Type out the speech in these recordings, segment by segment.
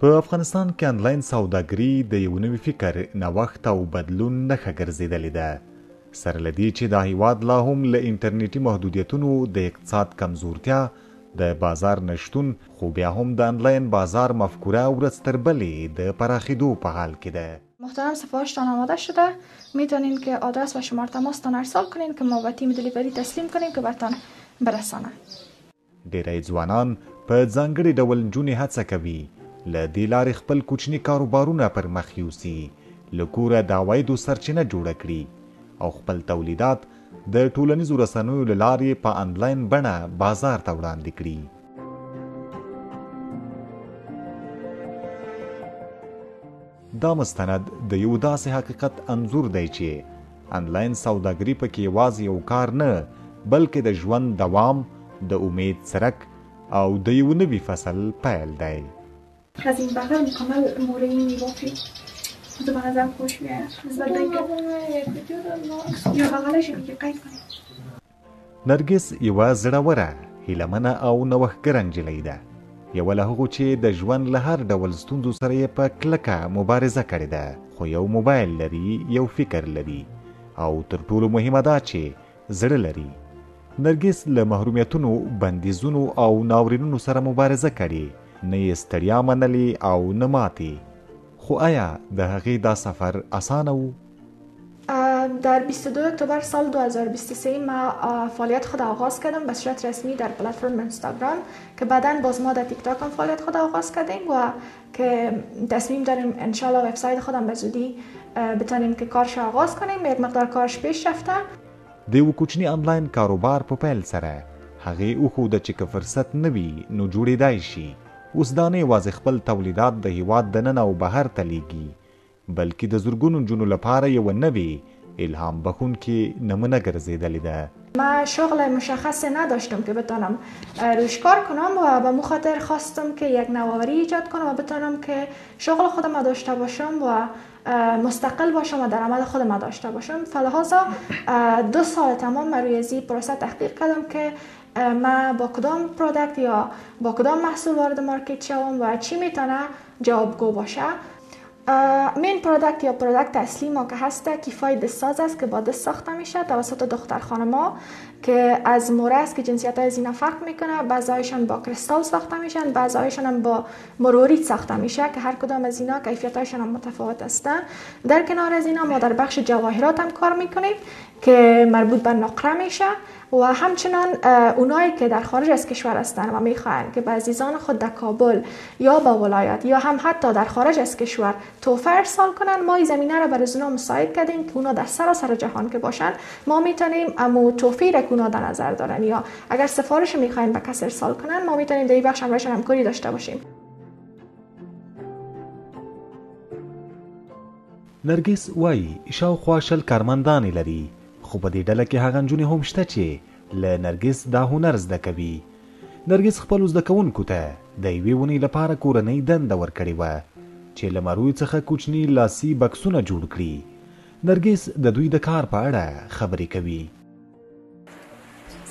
په افغانستان کې انلاین سوداګري د یو نوي فکر، نوښت او بدلون نښه ګرځېدلې ده. سره له دې چې دا هیواد لا هم له انټرنیټي محدودیتونو، د اقتصاد کمزورتیا، د بازار نشتون، خو بیا هم د انلاین بازار مفکوره ورځ تر بلې د پراخېدو په حال کې ده. محترم، سفارشتان آماده شده، میتونین که آدرس و شماره تماستان ارسال کنین که ما به تیم دلیوری تسلیم کنیم که برتان برسانه. ډیری ځوانان په ځانګړي ډول نجونې هڅه کوي له دې لارې خپل کوچني کاروبارونه پر مخ یوسي، له کوره د عوایدو سرچینه جوړه کړي او خپل تولیدات د ټولنیزو رسنیو له لارې په انلاین بڼه بازار ته وړاندې کړي. دا مستند د یو داسې حقیقت انځور دی چې انلاین سوداګري پکې یوازې یو کار نه، بلکې د ژوند دوام، د امید څرک او د یو نوي فصل پیل دی. از این بغل مکمل مورینی میبافی تو به نظر خوش میاد نسبت به اینکه یا بغلش که قید کنید. نرګس یوه زړوره، هیلهمنه او نوښتګره نجلۍ ده. یوه له هغو چې د ژوند له هر ډول ستونزو سره یې په کلکه مبارزه کړې ده، خو یو موبایل لري، یو فکر لري او تر ټولو مهمه دا چې زړه لري. نرګس له محرومیتونو، بندیزونو او ناورینونو سره مبارزه کړې، نه یې ستړیا منلې او نه ماتې. خو آیا د هغې دا سفر اسانه و؟ در 22 اکتبر سال 2023 ما فعالیت خود آغاز کردم به صورت رسمی در پلتفرم اینستاگرام که بعداً باز ما در تیک تاک هم فعالیت خود آغاز کردیم و که تصمیم داریم انشالله وبسایت خودم به زودی بتونیم که کارش آغاز کنیم. یک مقدار کارش پیش رفته. د یو کوچني انلاین کاروبار په پیل سره هغې وښوده چې که فرصت نه وي نو جوړېدای شي. اوس دا نه یوازې خپل تولیدات د هیواد دننه او بهر ته لیږي، بلکې د زرګونو نجونو لپاره یوه نوې الهام بخونکې نمونه ګرځېدلې ده. ما شغل مشخصی نداشتم که بتونم روش کار کنم و به مو خاطر خواستم که یک نوآوری ایجاد کنم و بتونم که شغل خودم داشته باشم و مستقل باشم و درآمد خودم داشته باشم. فلحاظا 2 سال تمام من روی این پروسه تحقیق کردم که ما با کدام پروداکت یا با کدام محصول وارد مارکت شوم و چی میتونه جوابگو باشه. مین پروداکت یا پروداکت اصلی ما که هسته کیفای دستساز است که با دست ساخته میشه توسط دختر خانما که از موره است که جنسیت های از اینا فرق میکنه. بعضیشان با کریستال ساخته میشن، بعضیشان هم با مروارید ساخته میشه که هر کدام از اینا کیفیت هایشان هم متفاوت هستن. در کنار از اینا ما در بخش جواهرات هم کار میکنیم که مربوط به نقره میشه و همچنان اونایی که در خارج از کشور هستن و میخواین که به عزیزان خود در کابل یا با ولایت یا هم حتی در خارج از کشور تحفه ارسال کنن، ما این زمینه را برای اونا مساعد کردیم که اونا در سراسر جهان که باشن ما میتونیم امو توفی را که اونا در نظر دارن یا اگر سفارش میخواین به کس ارسال کنن ما میتونیم در این بخش همراهشان همکاری داشته باشیم. نرګس وایي شاوخوا 10 کارمندانې لري، خو په دې ډله کې هغه نجونې هم شته چې له نرګس دا هنر زده کوي. نرګس خپلو زده کوونکو ته د یوې ونې لپاره کورنۍ دنده ورکړې وه چې له مروې څخه کوچني لاسي بکسونه جوړ کړي. نرګس د دوی د کار په اړه خبرې کوي.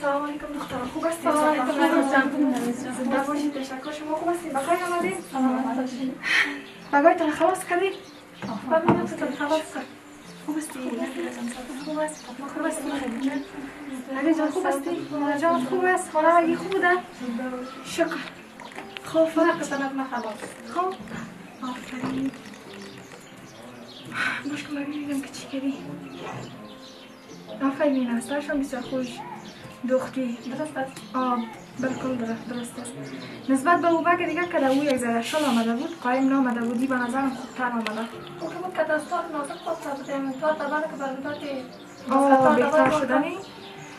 سلام علیکم دخترم، خوب هستید؟ سلام علیکم. زنده باشید. تشکر. شما خوب هستید؟ بخیر آمدید؟ سلامت باشید. بگاهتون خلاص کردید؟ ببینم چطور خلاص کرد. خوب هستی؟ خوب است. خوب است. علی جان خوب هستی؟ مامان جان خوب است. حالا اگه خوبه؟ شکر. خوب فرق سلام خلاص. خوب. آفرین. باش که ببینیم که چی کردی. آفرین است. داشتم بسیار خوش. دختری درست است. بالکل درست است. نسبت به او که دیگه که او یک ذره شل آمده بود، قایم نامده بودی به نظرم خوبتر آمده. او که بود که دستات نازک خواست بودیم تا دبر که برمیداد بهتر شدنی.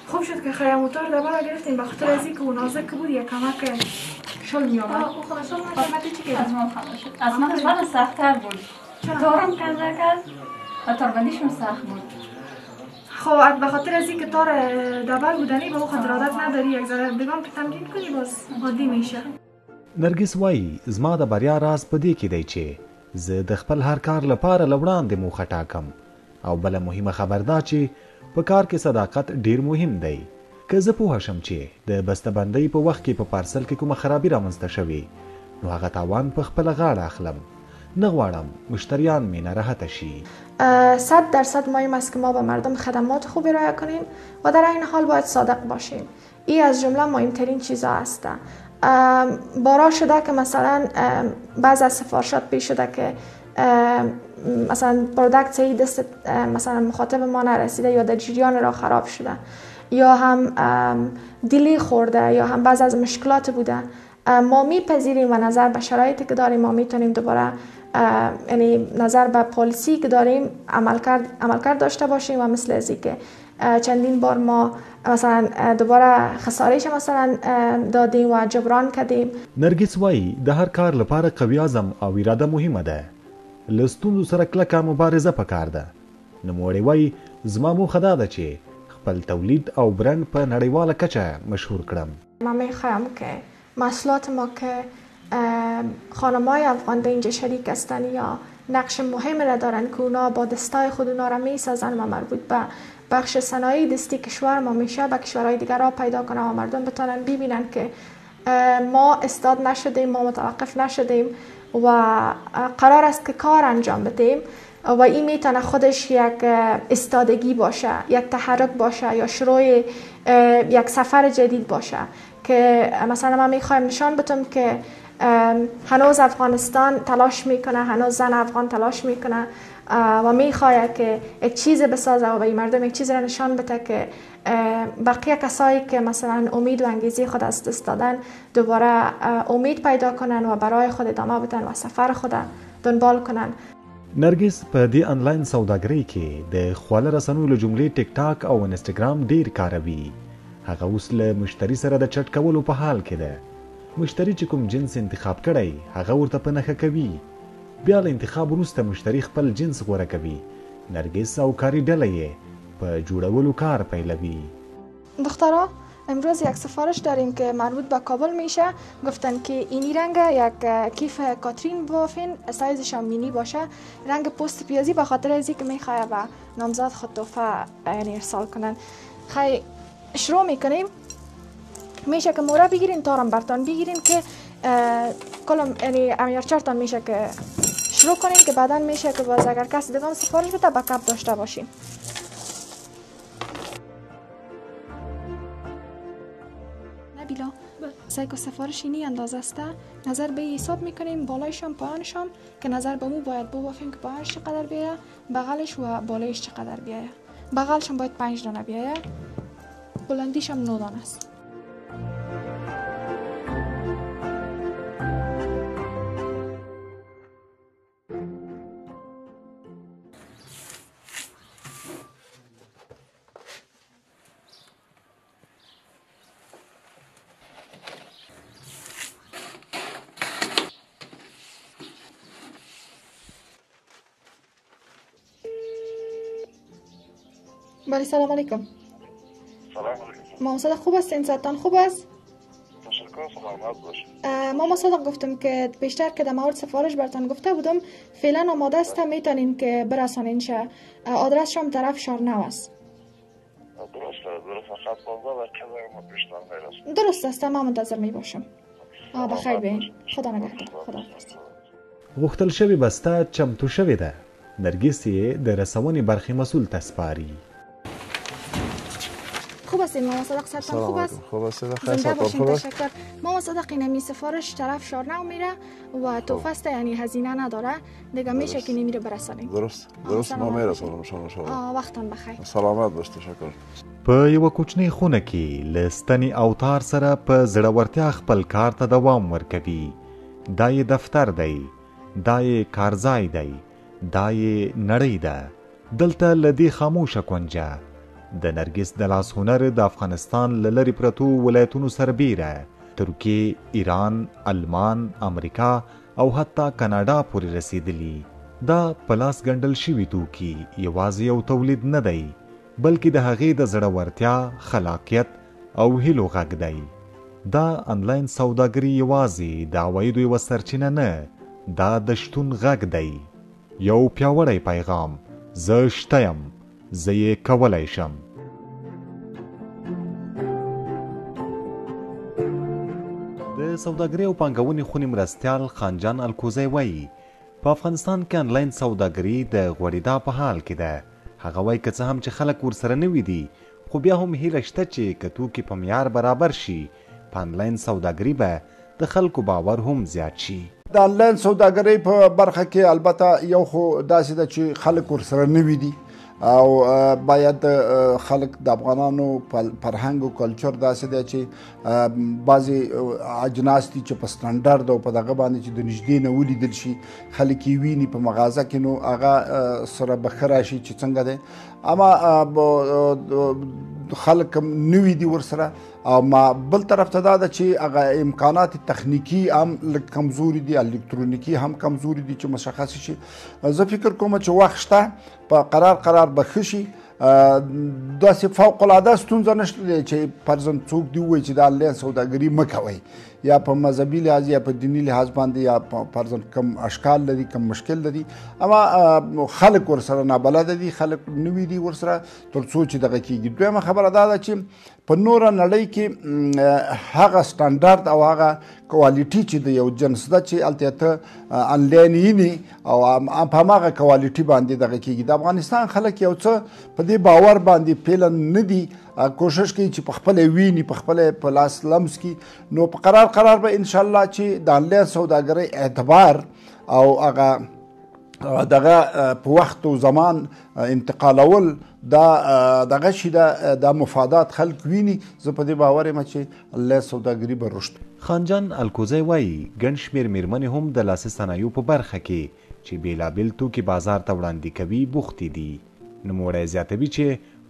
خوب شد که خیاموتار دبر گرفتیم به خاطر از اینکه او نازک بود یک کمک شل می آمد. او خود شل نشد. چی کرد؟ از من خلاص شد. از من خیلی سخت‌تر بود. تارم کنده کرد و تاربندیشم سخت بود. خب به خاطر از اینکه تار دبر بودنی به او خاطر عادت نداری، یک ذره بگم که تمرین کنی باز عادی میشه. نرګس وایي زما د بریا راز په دې کې دی چې زه د خپل هر کار لپاره له وړاندې موخه ټاکم او بله مهمه خبر دا چې په کار کې صداقت ډیر مهم دی. که زه پوه شم چې د بسته‌بندۍ په وخت کې په پارسل کې کومه خرابي رامنځته شوې نو هغه تاوان په خپله غاړه اخلم. نه غواړم مشتریان می ناراحته شي. 100% مهم است که ما به مردم خدمات خوبی ارائه کنیم و در این حال باید صادق باشیم. این از جمله مهمترین چیزا است. بارا شده که مثلا بعض از سفارشات پیش شده که مثلا پروداکت صحیح دست مثلا مخاطب ما نرسیده یا در جریان راه خراب شده یا هم دیلی خورده یا هم بعض از مشکلات بوده. ما میپذیریم و نظر به شرایطی که داریم ما میتونیم دوباره یعنی نظر به پالیسی که داریم عملکرد داشته باشیم و مثل ازی که چندین بار ما مثلا دوباره خسارش مثلا دادیم و جبران کردیم. نرګس وایي د هر کار لپاره قوي عزم او اراده مهمه ده. له ستونزو سره کلکه مبارزه پکار ده. نوموړی وایي زما موخه دا ده چې خپل تولید او برند په نړیواله کچه مشهور کړم. من میخوایم که محصولات ما که خانم‌های افغان به اینجا شریک هستند یا نقش مهم را دارند که اونا با دستای خود اونا را میسازند و مربوط به بخش صنایع دستی کشور ما میشه به کشورهای دیگر را پیدا کنه و مردم بتونن ببینن که ما استاد نشدیم، ما متوقف نشدیم و قرار است که کار انجام بدیم و این میتونه خودش یک استادگی باشه، یک تحرک باشه یا شروع یک سفر جدید باشه که مثلا من میخوایم نشان بدم که هنوز افغانستان تلاش میکنه، هنوز زن افغان تلاش میکنه و میخواد که یک چیز بسازه و به مردم یک چیز را نشان بده که بقیه کسایی که مثلا امید و انگیزه خود از دست دادن دوباره امید پیدا کنن و برای خود ادامه بدن و سفر خود دنبال کنن. نرګس په دې انلاین سوداګرۍ کې د خواله رسنیو له جملې ټیک ټاک او انستګرام ډیر کاروي. هغه اوس له مشتری سره د چټ کولو په حال کې ده. مشتری چې کوم جنس انتخاب کړی هغه ورته په نښه کوي. بیا له انتخاب وروسته مشتری خپل جنس غوره کوي. نرګس او کاری ډله یې په جوړولو کار پیلوي. دخترها امروز یک سفارش داریم که مربوط به کابل میشه. گفتن که اینی رنگ یک کیف کاترین بافین، سایزش هم مینی باشه، رنگ پوست پیازی به خاطر ازی که میخواه به نامزد خود تحفه یعنی ارسال کنن. خیلی شروع میکنیم. میشه که مورا بگیرین، تارم برتان بگیرین که کلم یعنی امیر 4 تان میشه که شروع کنین که بعدا میشه که باز اگر کسی دیگه سفارش بده بکاپ داشته باشیم. نبیلا سایکو سفارش اینی اندازه است. نظر به حساب میکنیم بالایشم پایانشم که نظر به مو باید ببافیم که پایانش چقدر بیایه، بغلش و بالایش چقدر بیایه. بغلشم باید 5 دانه بیایه، بلندیشم 9 دانه است. بله سلام علیکم. سلام علیکم. ما صادق خوب هستین؟ صحتتان خوب است؟ تشکر، سلامت باشید. ما صادق گفتم که بیشتر که در مورد سفارش براتون گفته بودم، فعلا آماده است، میتونین که برسانین شه. آدرس هم طرف شارنو است. درست خط 15 و کذا ما پیشتر میرسیم. درست است، ما منتظر می باشم. بخیر بین. خدا نگهدار. خدا حافظ. غوښتل شوې بسته چمتو شوې ده. نرګس یې د رسونې برخې مسئول ته سپاري. خوب هستین ماما صادق؟ صحتتان خوب است؟ خوب است. زنده باشین. تشکر. ماما صادق اینمی سفارش طرف شارنو میره و توفه است، یعنی هزینه نداره دیگه، میشه که نمیره برسانیم. درست ما میرسونم شما. وقتتان بخیر. سلامت باش. تشکر. په یوه کوچنۍ خونه کې له ستنې او تار سره په زړورتیا خپل کار ته دوام ورکوي. دا یې دفتر دی، دا یې کارځای دی، دا یې نړۍ ده. دلته له دې خاموشه کونجه د نرګس د لاس هنر د افغانستان له لرې پرتو ولایتونو سربیره ترکیې، ایران، المان، امریکا او حتی کاناډا پورې رسیدلی. دا په لاس ګنډل شوي توکي یوازې یو تولید نه دی، بلکې د هغې د زړورتیا، خلاقیت او هیلو غږ دی. دا انلاین سوداګري یوازې د عوایدو یوه سرچینه نه، دا د شتون غږ دی. یو پیاوړی پیغام: زه شته یم، زه یې کولی شم. د د سوداګرۍ او پانګونې خونې مرستیال خانجان الکوزی وایي په افغانستان کې انلاین سوداګري د غوړېدا په حال کې ده. هغه وایي که څه هم چې خلک ورسره نوي دي خو بیا هم هیله شته چې که توکي په معیار برابر شي په انلاین سوداګري به د خلکو باور هم زیات شي. د انلاین سوداګرۍ په برخه کې البته یو خو داسې ده چې خلک ورسره نوي دي او باید خلک د افغانانو فرهنګ او کلچر داسې دی چې بعضې اجناس دي چې په سټنډرډ او په دغه باندې چې د نږدې نه ولیدل شي خلک یې ویني په مغازه کې نو هغه سره به ښه راشي چې څنګه دی اما خلک نوي دي ورسره او ما بل طرف ته دا ده چې هغه امکانات تخنیکي هم لږ کمزوري دي الکترونیکي هم کمزوري دي چې مشخص شي. زه فکر کوم چې وخت شته په قرار به ښه شي. داسې فوق العاده ستونزه نشته دی چې فرضاً څوک دې ووایي چې د انلاین سوداګري مه کوئ یا په مذهبي لحاظ یا په دیني لحاظ باندې یا فرضاً کم اشکال لري کم مشکل لري اما خلک ورسره نابلده دي خلک نوي دي ورسره تر څو چې دغه کېږي. دویمه خبره دا ده چې په نوره نړۍ کې هغه سټنډرډ او هغه کوالټي چې د یو جنس ده چې هلته ته انلاین ویني او په هماغه کوالټي باندې دغه کېږي. د افغانستان خلک یو څه په دې باور باندې پیلن نه دي کوشش کوي چې په خپله ویني په خپله په لاس لمس کړي نو په قرار به انشاءالله چې د انلاین سوداګرۍ اعتبار او هغه دغه په وخت او زمان انتقالول دا دغه شي دا مفادات خلک ویني. زه په دې باور یم چې انلاین سوداګري به رشد. خانجان الکوزی وایي ګڼ شمېر میرمنې هم د لاسي صنایعو په برخه کې چې بېلابېل توکي بازار ته وړاندې کوي بوختې دي. نوموړی زیاتوي چې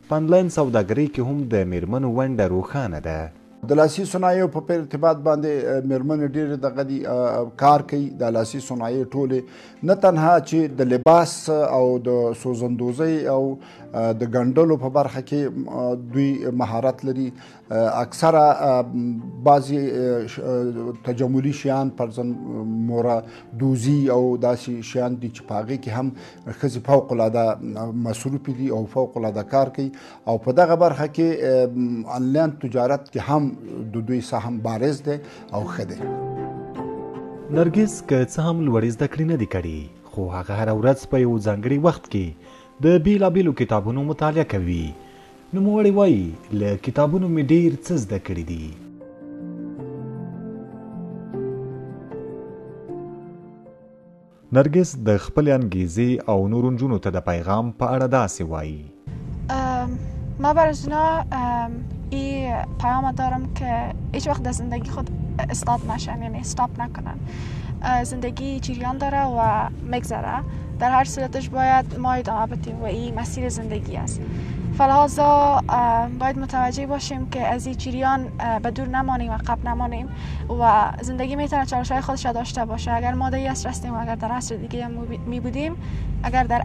په انلاین سوداګرۍ کې هم د میرمنو ونډه روښانه ده. د لاسي صنایعو په ارتباط باندې میرمنې ډېرې دغه دي کار کوي. د لاسي صنایع ټولې نه تنها چې د لباس او د سوزندوزۍ او د ګنډلو په برخه کې دوی مهارت لري اکثره بعضې تجملي شیان فرضاً موره دوزي او داسې شیان دي چې په هغې کې هم ښځې فوق العاده مصروفې دي او فوق العاده کار کوي او په دغه برخه کې انلاین تجارت کې هم د دوی سهم بارز دی او ښه دی. نرګس که څه هم لوړې زده کړې نه دي کړي خو هغه هره ورځ په یو ځانګړي وخت کې د بیلابیلو کتابونو مطالعه کوي. نوموړی وایي له کتابونو مې ډېر څه زده کړي دي. نرګس د خپلې انګیزې او نورو نجونو ته د پیغام په اړه داسې وایي ما برای اونا این پیام دارم که هیچ وقت در زندگی خود استاپ نشن یعنی استاپ نکنن. زندگی جریان داره و میگذره در هر صورتش باید ما ادامه بدیم و این مسیر زندگی است. فلحاظا باید متوجه باشیم که از این جریان به دور نمانیم و عقب نمانیم و زندگی میتونه چالش‌های خودش داشته باشه. اگر ما در عصر هستیم و اگر در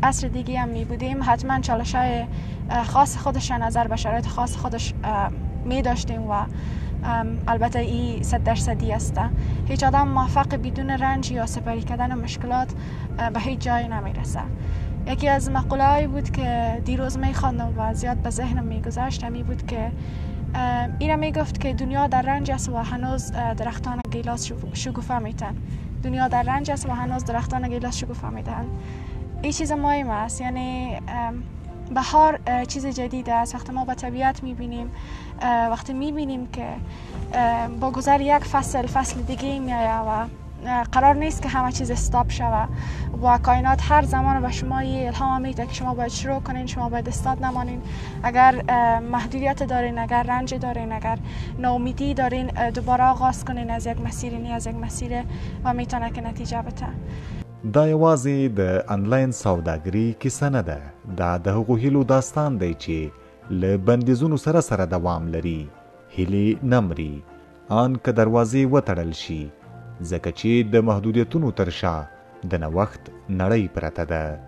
عصر دیگه هم می بودیم حتما چالش‌های خاص خودش نظر به شرایط خاص خودش می داشتیم و البته این 100% است. هیچ آدم موفق بدون رنج یا سپری کردن مشکلات به هیچ جای نمیرسه. یکی از مقوله‌ای بود که دیروز می‌خواندم و زیاد به ذهنم می‌گذشت می بود که اینا میگفت که دنیا در رنج است و هنوز درختان گیلاس شکوفه میتن. دنیا در رنج است و هنوز درختان گیلاس شکوفه میدن. این چیز مهم است. یعنی بهار چیز جدید است. وقتی ما به طبیعت میبینیم وقتی میبینیم که با گذر یک فصل دیگه میآید و قرار نیست که همه چیز استاپ شود و کائنات هر زمان به شما یه الهام میده که شما باید شروع کنین، شما باید استاد نمانین. اگر محدودیت دارین، اگر رنج دارین، اگر ناامیدی دارین، دوباره آغاز کنین از یک مسیر و میتونه که نتیجه بده. دا یوازې د انلاین سوداګري کیسه نه ده. دا د هغو هیلو داستان دی چې له بندیزونو سره دوام لري. هیلې نه مري ان که دروازې وتړل شي ځکه چې د محدودیتونو تر شا د نوښت نړۍ پرته ده.